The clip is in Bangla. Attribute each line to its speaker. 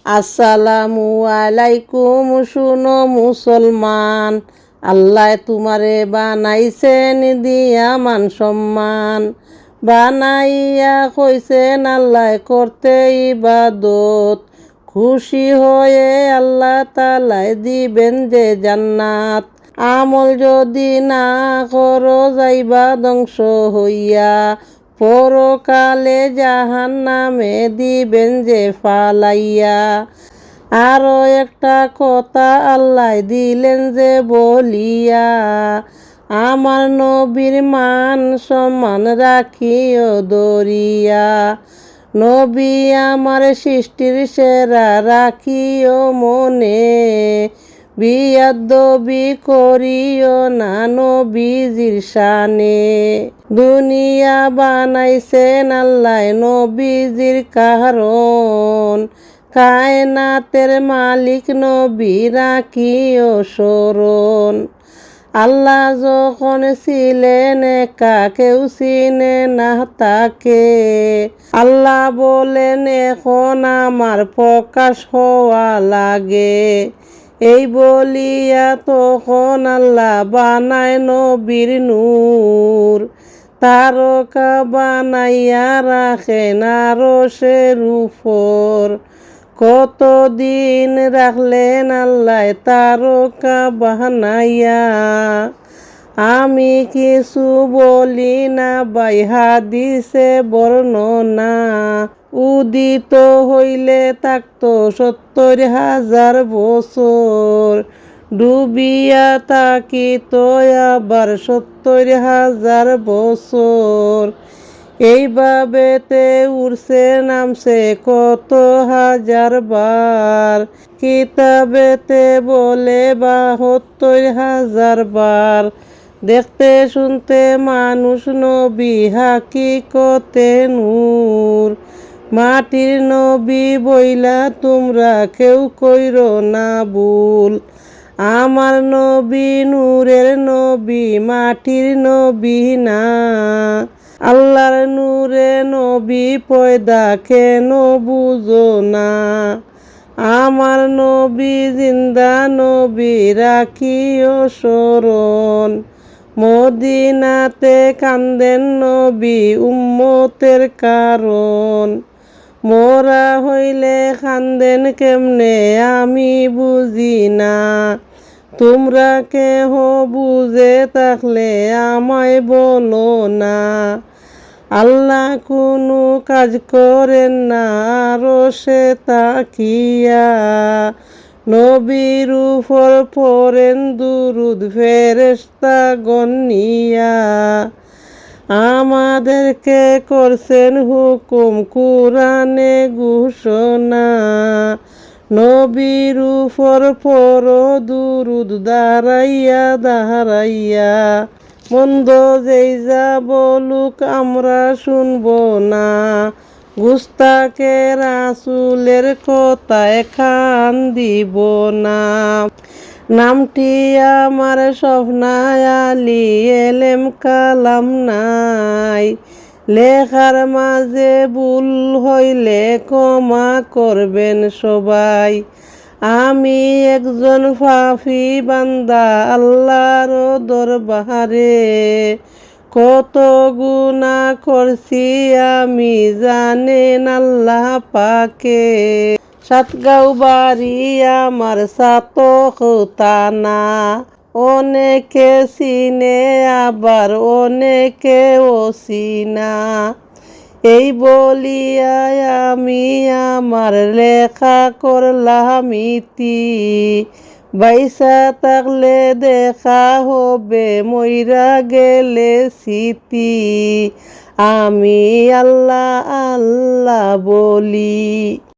Speaker 1: আসসালামু আলাইকুম। শুনো মুসলমান, আল্লাহ তোমারে বানাইছেন দিয়া মান সম্মান। বানাইয়া কইছেন আল্লাহ করতে ইবাদত, খুশি হয়ে আল্লাহ তাআলাই দিবেন যে জান্নাত। আমল যদি না করো যাইবা ধ্বংস হইয়া, পরকালে জাহান্নামে দিবেন যে ফালাইয়া। আরো একটা কথা আল্লাহ দিলেন যে বলিয়া, আমার নবীর মান সম্মান রাখিও দরিয়া। নবী আমার সৃষ্টির সেরা রাখিও মনে, বিয়াদবি করিও না নবীজির শানে। দুনিয়া বানাইছেন আল্লাহ নবীজির কারণ, কায়নাতের মালিক নবী রাখিও স্মরণ। আল্লাহ যখন ছিলেন একা কেউ চিনে না তাকে, আল্লাহ বলেন এখন আমার প্রকাশ হওয়া লাগে। এই বলিয়া তখন আল্লাহ বানায় নবীর নূর, তারকা বানাইয়া রাখেন আরশের উপর। কতদিন রাখলেন আল্লাহ তারকা বানাইয়া, আমি কিছু বলি না ভাই হাদিসে বর্ণনা। উদিত হইলে থাকতো ৭০,০০০ বছর, ডুবিয়া থাকিত আবার ৭০,০০০ বছর। এইভাবেতে উড়ছে নামছে কত হাজার বার, কিতাবেতে বলে ৭২,০০০ বার। দেখতে শুনতে মানুষ নবী হাকিকতে নূর, মাটির নবী বইলা তোমরা কেউ কইরো না ভুল। আমার নবী নূরের নবী মাটির নবী না, আল্লাহর নূরে নবী পয়দা কেন বুঝো না। আমার নবী জিন্দা নবী রাখিও স্মরণ, মদিনাতে কান্দেন নবী উম্মতের কারণ। মোরা হইলে কান্দেন কেমনে আমি বুঝি না, তোমরা কেহ বুঝে থাকলে আমায় বলো না। আল্লাহ কোনো কাজ করেন না আরশে তাকিয়া, নবীর উপর পড়েন দুরূদ ফেরেশতাগণ নিয়া। আমাদেরকে করছেন হুকুম কুরআনে ঘোষণা, নবীর উপর পড়ো দুরূদ দাঁড়াইয়া দাঁড়াইয়া। মন্দ যেই যা বলুক আমরা শুনবো না, গুস্তাকে রাসূলের কথায় কান দিব না। নামটি আমার স্বপ্নায় আলী এলেম কালাম নাই, লেখার মাঝে ভুল হইলে ক্ষমা করবেন সবাই। আমি একজন পাপী বান্দা আল্লাহর দরবারে, কত গুনাহ করছি আমি জানেন আল্লাহ পাকে। সাতগাঁও বাড়ি আমার সাতখানা, অনেকে চিনে আবার অনেকে অচিনা। এই বলিয়া আমি আমার লেখা করলাম ইতি, বাইসা থাকলে দেখা হবে মইরা গেলে স্মৃতি। আমি আল্লাহ আল্লাহ বলি।